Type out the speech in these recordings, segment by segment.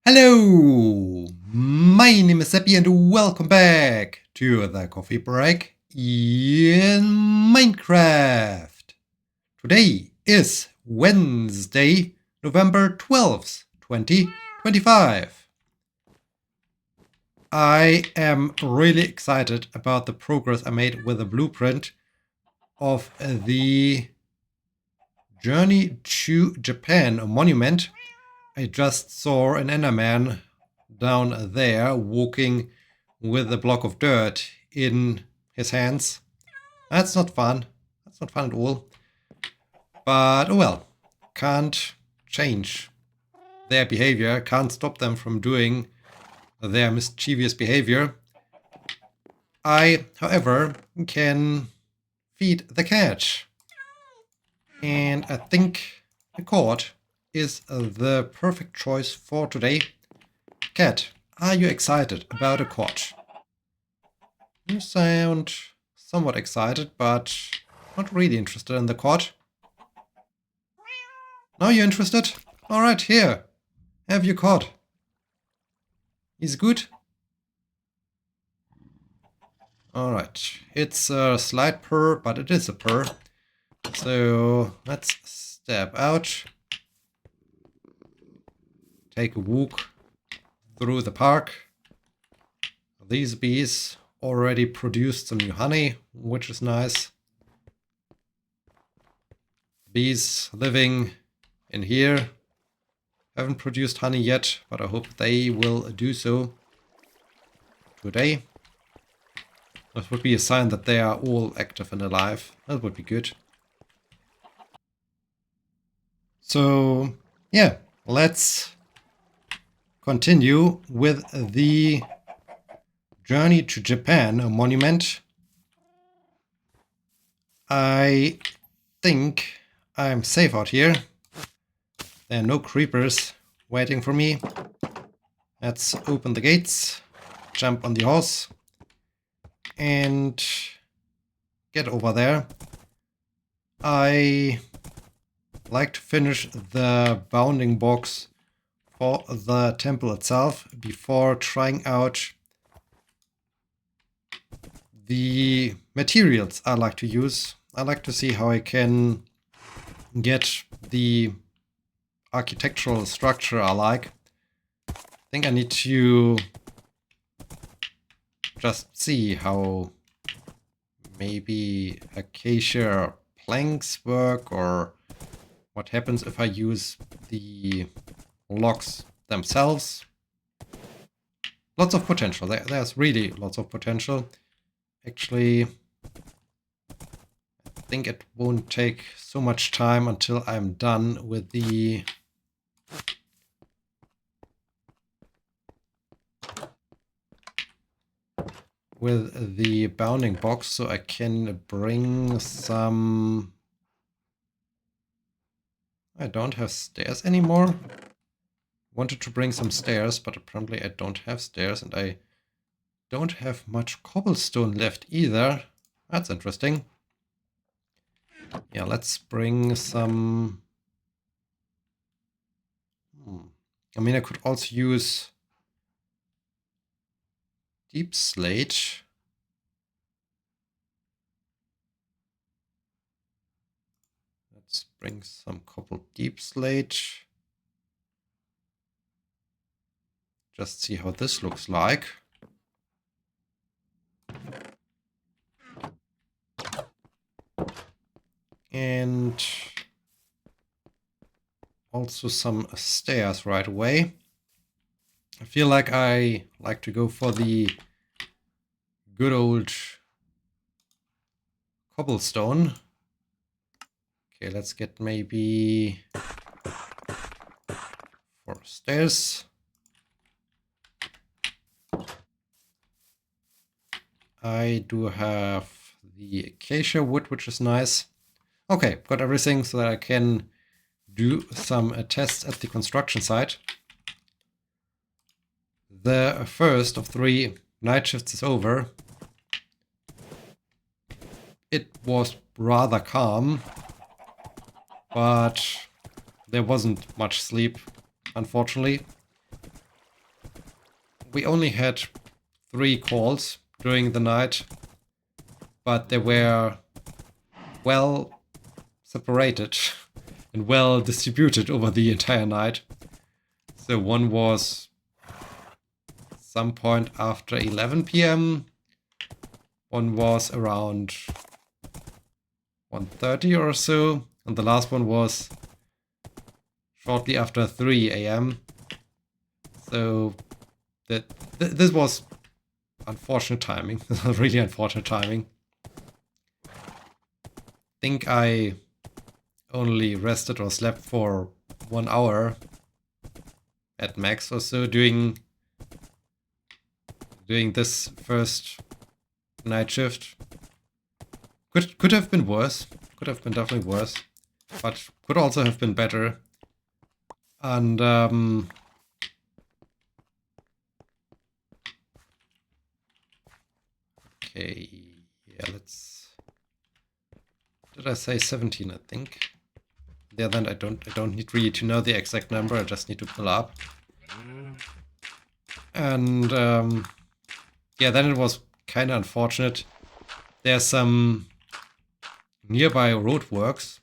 Hello, my name is Sebbi and welcome back to the coffee break in Minecraft. Today is Wednesday, November 12th, 2025. I am really excited about the progress I made with the blueprint of the Journey to Japan monument. I just saw an Enderman down there walking with a block of dirt in his hands. That's not fun. That's not fun at all. But oh well, can't change their behavior, can't stop them from doing their mischievous behavior. I, however, can feed the cat. And I think the cord is the perfect choice for today. Cat, are you excited about a cord? You sound somewhat excited, but not really interested in the cord. Now you're interested? Alright, here. Have your cord. He's good? Alright, it's a slight purr, but it is a purr. So let's step out. Take a walk through the park. These bees already produced some new honey, which is nice. Bees living in here haven't produced honey yet, but I hope they will do so today. That would be a sign that they are all active and alive. That would be good. So, yeah, let's continue with the Journey to Japan monument. I think I'm safe out here. There are no creepers waiting for me. Let's open the gates, jump on the horse, and get over there. I like to finish the bounding box for the temple itself before trying out the materials I like to use. I like to see how I can get the architectural structure I like. I think I need to just see how maybe acacia planks work, or what happens if I use the logs themselves. Lots of potential. There's really lots of potential. Actually, I think it won't take so much time until I'm done with the bounding box, so I can bring some... I don't have stairs anymore. Wanted to bring some stairs, but apparently I don't have stairs, and I don't have much cobblestone left either. That's interesting. Yeah, let's bring some... I mean, I could also use deep slate. Let's bring some cobbled deep slate. Just see how this looks like. And also some stairs right away. I feel like I like to go for the good old cobblestone. Okay, let's get maybe 4 stairs. I do have the acacia wood, which is nice. Okay, got everything so that I can do some tests at the construction site. The first of 3 night shifts is over. It was rather calm, but there wasn't much sleep, unfortunately. we only had 3 calls during the night, but they were well separated and well distributed over the entire night. So one was some point after 11 p.m. One was around 1:30 or so, and the last one was shortly after 3 a.m. So this was unfortunate timing. This was really unfortunate timing. I think I only rested or slept for 1 hour at max or so doing this first night shift. Could have been worse. Could have been definitely worse, but could also have been better. And okay, yeah, let's. Did I say 17? I think. Yeah, then I don't need really to know the exact number. I just need to pull up. And yeah, then it was kind of unfortunate. There's some nearby roadworks,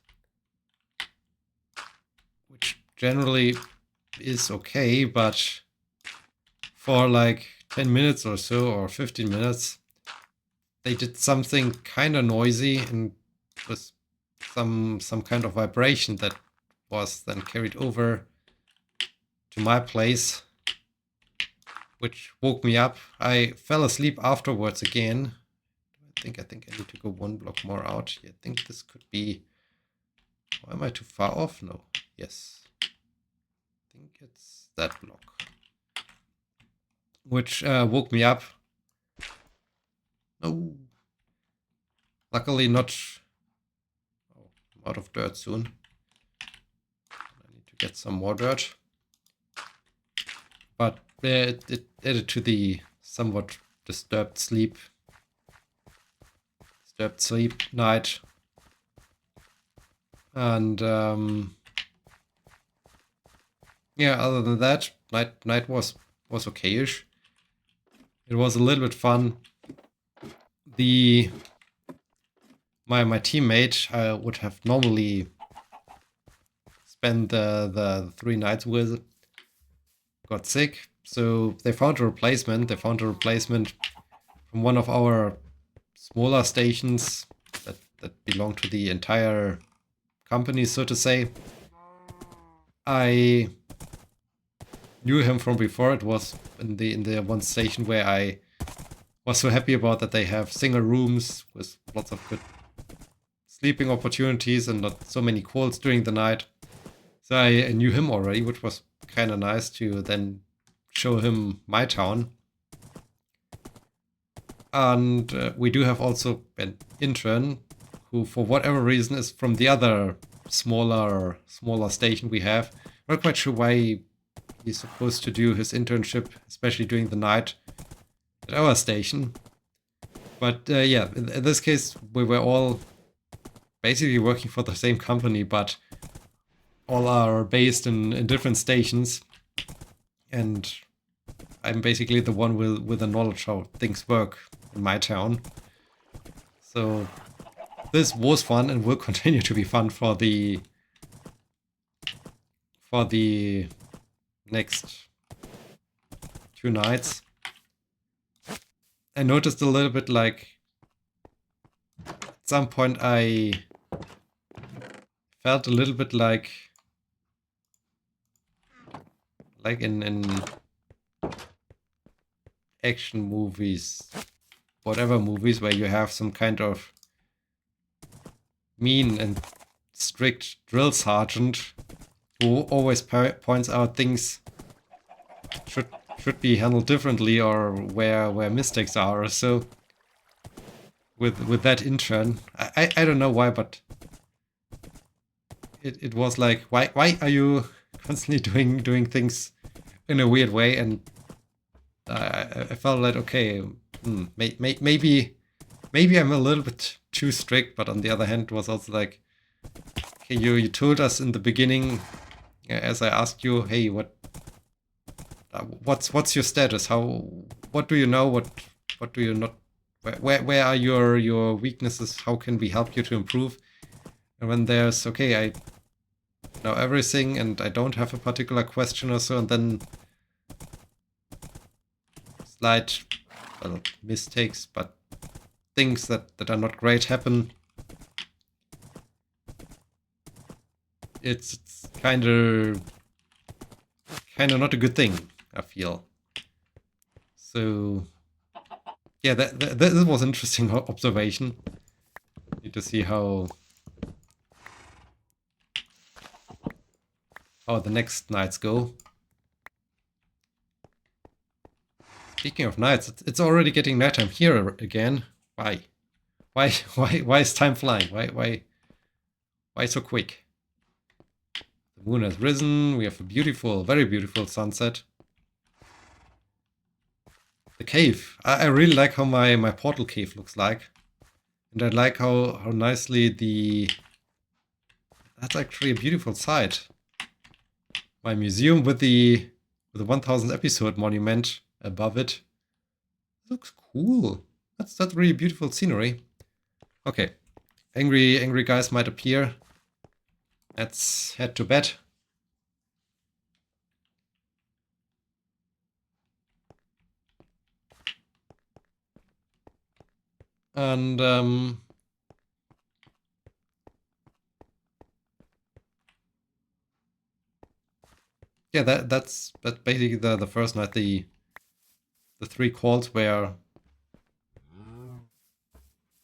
which generally is okay, but for like 10 minutes or so, or 15 minutes, they did something kind of noisy and with some kind of vibration that was then carried over to my place, which woke me up. I fell asleep afterwards again. I think I need to go 1 block more out. Yeah, I think this could be. Or am I too far off? No. Yes. I think it's that block, which woke me up. No. Luckily not. Oh, I'm out of dirt soon. I need to get some more dirt. But it added to the somewhat disturbed sleep night. And yeah, other than that, night was okayish. It was a little bit fun. My teammate I would have normally spent the 3 nights with got sick, so they found a replacement. They found a replacement from one of our smaller stations that belong to the entire company, so to say. I knew him from before. It was in the one station where I was so happy about that they have single rooms with lots of good sleeping opportunities and not so many calls during the night. So I knew him already, which was kind of nice to then show him my town. And we do have also an intern who, for whatever reason, is from the other smaller station we have. Not quite sure why he's supposed to do his internship, especially during the night, at our station. But yeah, in this case, we were all basically working for the same company, but all are based in different stations. And I'm basically the one with the knowledge how things work in my town. So this was fun and will continue to be fun for the next 2 nights. I noticed a little bit like at some point I felt a little bit like in action movies, whatever movies, where you have some kind of mean and strict drill sergeant who always points out things should be handled differently or where mistakes are or so. With that intern, I don't know why, but it was like, why are you constantly doing things in a weird way? And I felt like, okay, maybe I'm a little bit too strict, but on the other hand, it was also like, okay, you told us in the beginning, as I asked you, hey, what what's your status? What do you know? What do you not? Where are your weaknesses? How can we help you to improve? And when there's okay, I know everything and I don't have a particular question or so, and then slight mistakes, but things that are not great happen. It's kind of not a good thing, I feel. So yeah, that was an interesting observation. Need to see how the next nights go. Speaking of nights, it's already getting nighttime here again. Why? Why is time flying? Why so quick? The moon has risen. We have a beautiful, very beautiful sunset. The cave. I really like how my portal cave looks like. And I like how nicely that's actually a beautiful sight. My museum with the 1000 episode monument above it. It looks cool. That's really beautiful scenery. Okay. Angry guys might appear. Let's head to bed. And yeah, that's basically the first night. The three calls were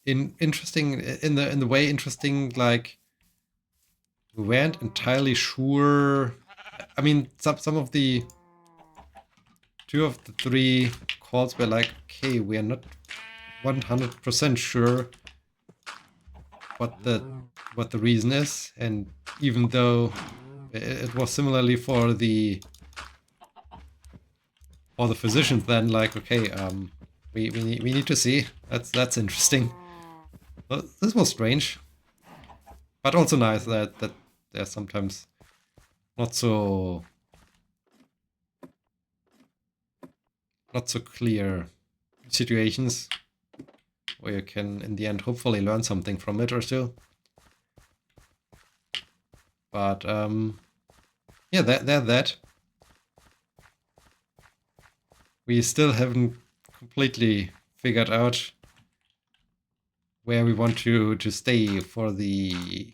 interesting in the way interesting. Like we weren't entirely sure. I mean, some of the two of the three calls were like, okay, we are not 100% sure what the reason is, and even though it was similarly for the physicians, then like, okay, we need to see. That's interesting. Well, this was strange, but also nice that there's sometimes not so clear situations where you can in the end hopefully learn something from it or so. But yeah, that we still haven't completely figured out where we want to stay for the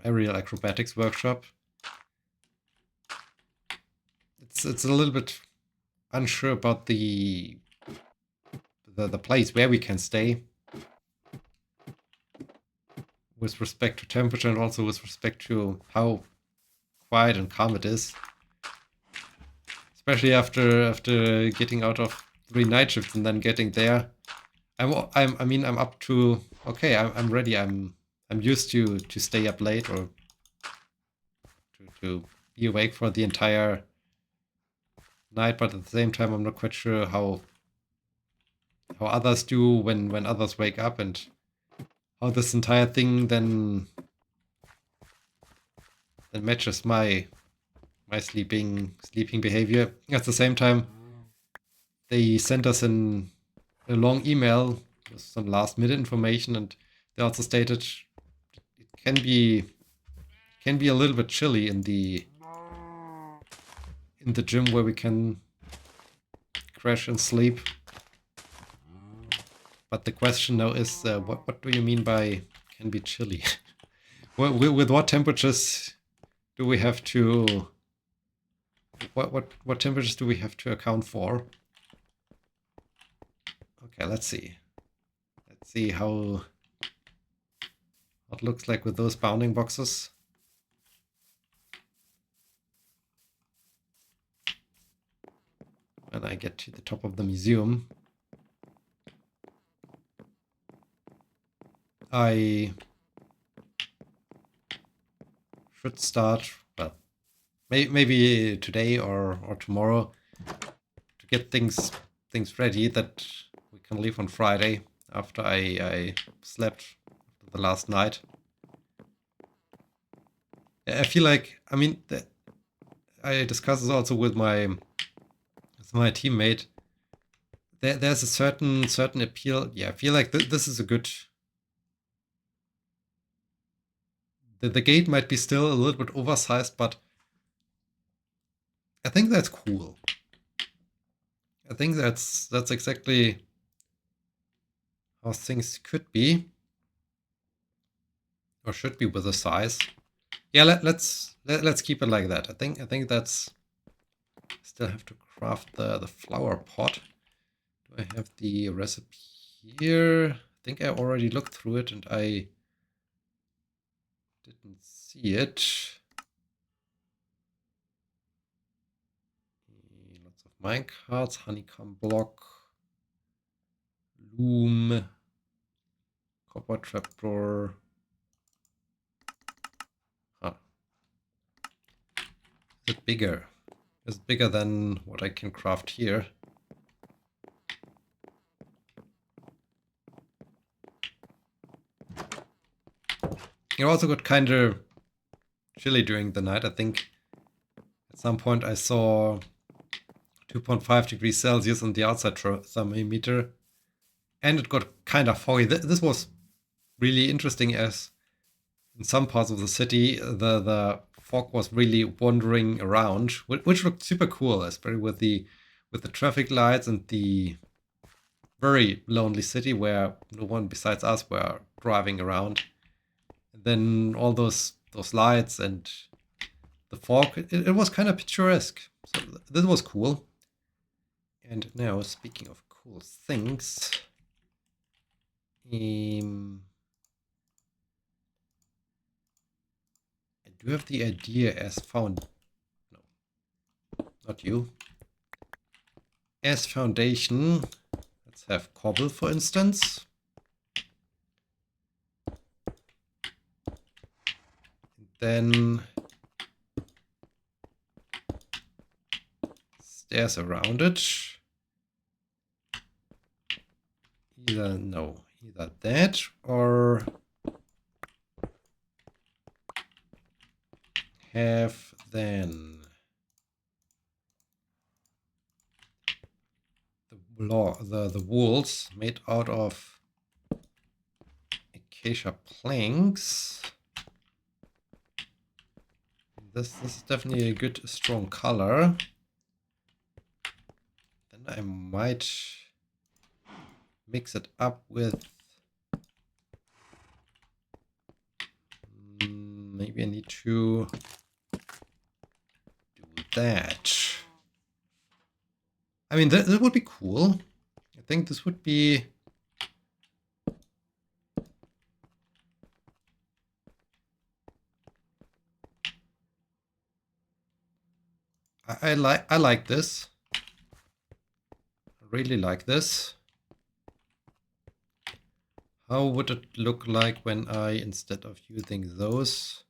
aerial acrobatics workshop. It's a little bit unsure about the place where we can stay with respect to temperature and also with respect to how quiet and calm it is. Especially after getting out of 3 night shifts and then getting there. I'm up to okay, I'm ready. I'm used to stay up late or to be awake for the entire night, but at the same time I'm not quite sure how others do when others wake up and how this entire thing then matches my sleeping behavior. At the same time, they sent us a long email with some last minute information, and they also stated it can be a little bit chilly in the gym where we can crash and sleep. But the question now is, what do you mean by can be chilly? With what temperatures do we have to? What temperatures do we have to account for? Okay, let's see. Let's see how it looks like with those bounding boxes. When I get to the top of the museum, I should start, well, maybe today or tomorrow to get things ready that we can leave on Friday after I slept the last night. I feel like, I mean, I discussed this also with my teammate. There's a certain appeal. Yeah, I feel like this is a good. The gate might be still a little bit oversized, but I think that's cool. I think that's exactly how things could be or should be with the size. Yeah, let's keep it like that. I think that's. Still have to craft the flower pot. Do I have the recipe here? I think I already looked through it and I didn't see it. Lots of minecarts, honeycomb block, loom, copper trapdoor. Huh. Is it bigger? Is it bigger than what I can craft here? It also got kind of chilly during the night. I think at some point I saw 2.5 degrees Celsius on the outside thermometer, and it got kind of foggy. This was really interesting, as in some parts of the city the fog was really wandering around, which looked super cool, especially with the traffic lights and the very lonely city where no one besides us were driving around. And then all those lights and the fog, it was kind of picturesque. So this was cool. And now, speaking of cool things, I do have the idea as found. No, not you. As foundation, let's have cobble, for instance. And then stairs around it. Either that or have then the walls made out of acacia planks. This is definitely a good strong color. Then I might mix it up with maybe I need to do that. I mean, that would be cool. I think this would be. I like this. I really like this. How would it look like when I, instead of using those,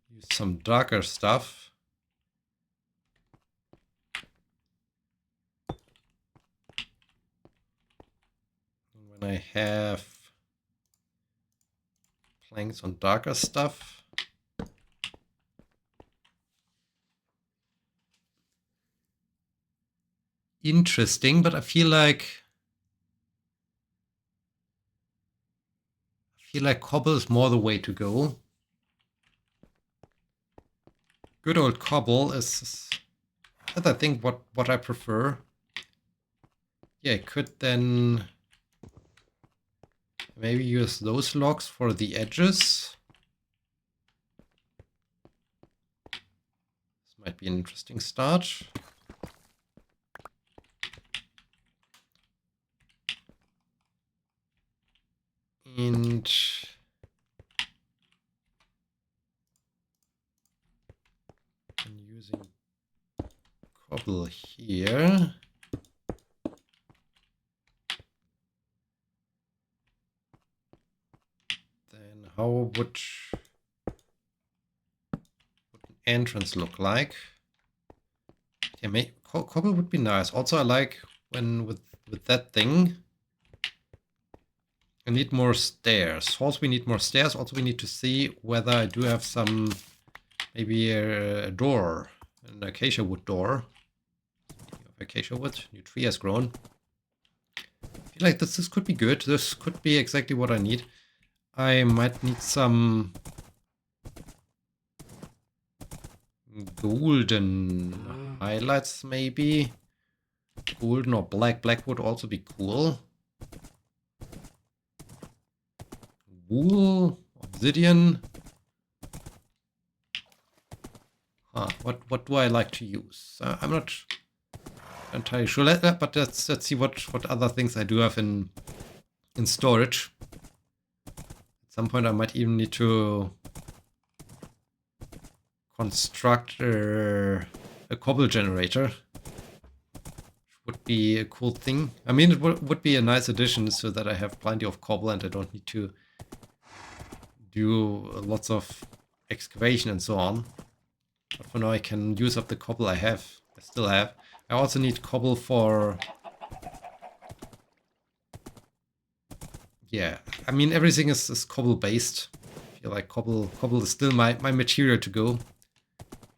use some darker stuff? When I have planks on darker stuff. Interesting, but I feel like cobble is more the way to go. Good old cobble is I think what I prefer. Yeah, I could then maybe use those logs for the edges. This might be an interesting start. And I'm using cobble here. Then how would an entrance look like? Yeah, cobble would be nice. Also, I like when with that thing. I need more stairs. Also, we need more stairs. Also, we need to see whether I do have some Maybe a door, an acacia wood door. Acacia wood, new tree has grown. I feel like this could be good. This could be exactly what I need. I might need some golden highlights, maybe. Golden or black. Black would also be cool. Wool, obsidian. Huh, what do I like to use? I'm not entirely sure, but let's see what other things I do have in storage. At some point I might even need to construct a cobble generator. Would be a cool thing. I mean, it would be a nice addition so that I have plenty of cobble and I don't need to do lots of excavation and so on. But for now I can use up the cobble I still have. I also need cobble for... Yeah, I mean everything is cobble based. I feel like cobble is still my material to go.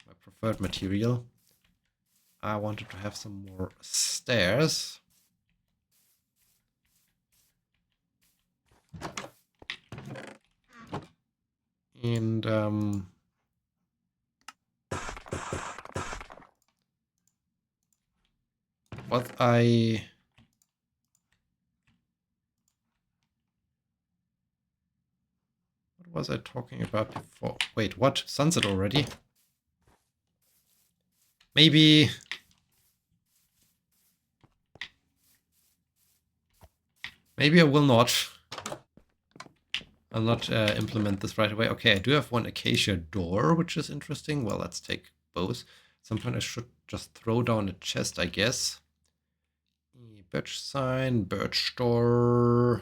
My preferred material. I wanted to have some more stairs. And what was I talking about before? Wait, what? Sunset already? Maybe I will not. I'll not implement this right away. Okay, I do have one acacia door, which is interesting. Well, let's take both. At some point I should just throw down a chest, I guess. Birch sign, birch door,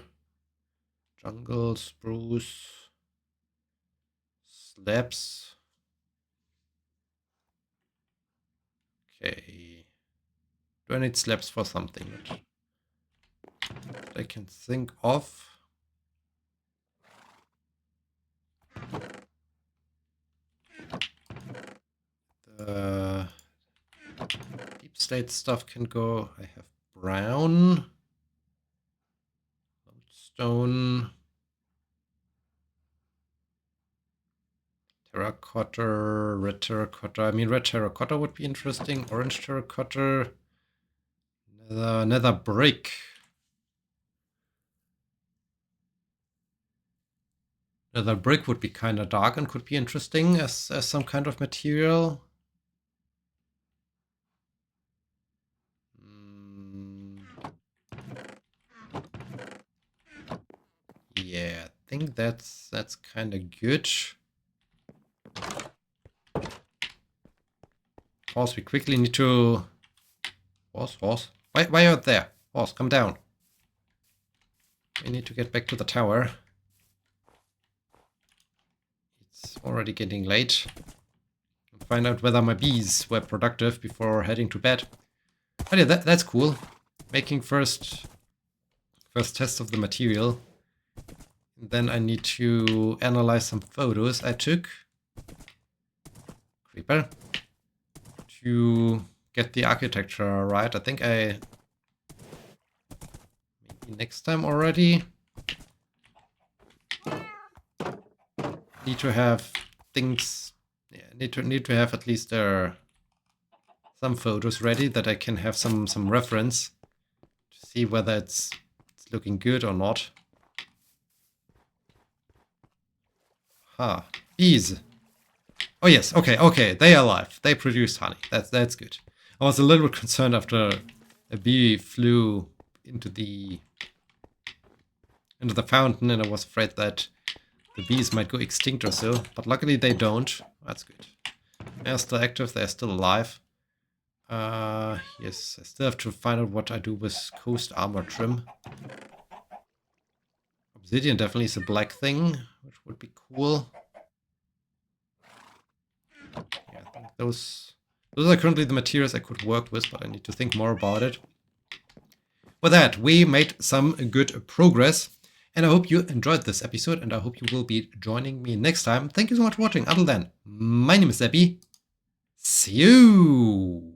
jungle, spruce, slabs. Okay. Do I need slabs for something that I can think of? The deep state stuff can go. I have brown, stone, terracotta, red terracotta. I mean, red terracotta would be interesting. Orange terracotta, nether brick. Nether brick would be kind of dark and could be interesting as some kind of material. Yeah, I think that's kind of good. Horse, we quickly need to... Horse. Why are you out there? Horse, come down. We need to get back to the tower. It's already getting late. I'll find out whether my bees were productive before heading to bed. But yeah, that's cool. Making first test of the material. And then I need to analyze some photos I took. Creeper. To get the architecture right. I think maybe next time already. Need to have things. Yeah, need to have at least some photos ready that I can have some reference to see whether it's looking good or not. Bees. Oh yes, okay, they are alive. They produce honey. That's good. I was a little bit concerned after a bee flew into the fountain, and I was afraid that the bees might go extinct or so. But luckily they don't. That's good. They're still active. They're still alive. Yes, I still have to find out what I do with coast armor trim. Obsidian definitely is a black thing, which would be cool. Yeah, I think those are currently the materials I could work with, but I need to think more about it. With that, we made some good progress. And I hope you enjoyed this episode, and I hope you will be joining me next time. Thank you so much for watching. Until then, my name is Sebbi. See you!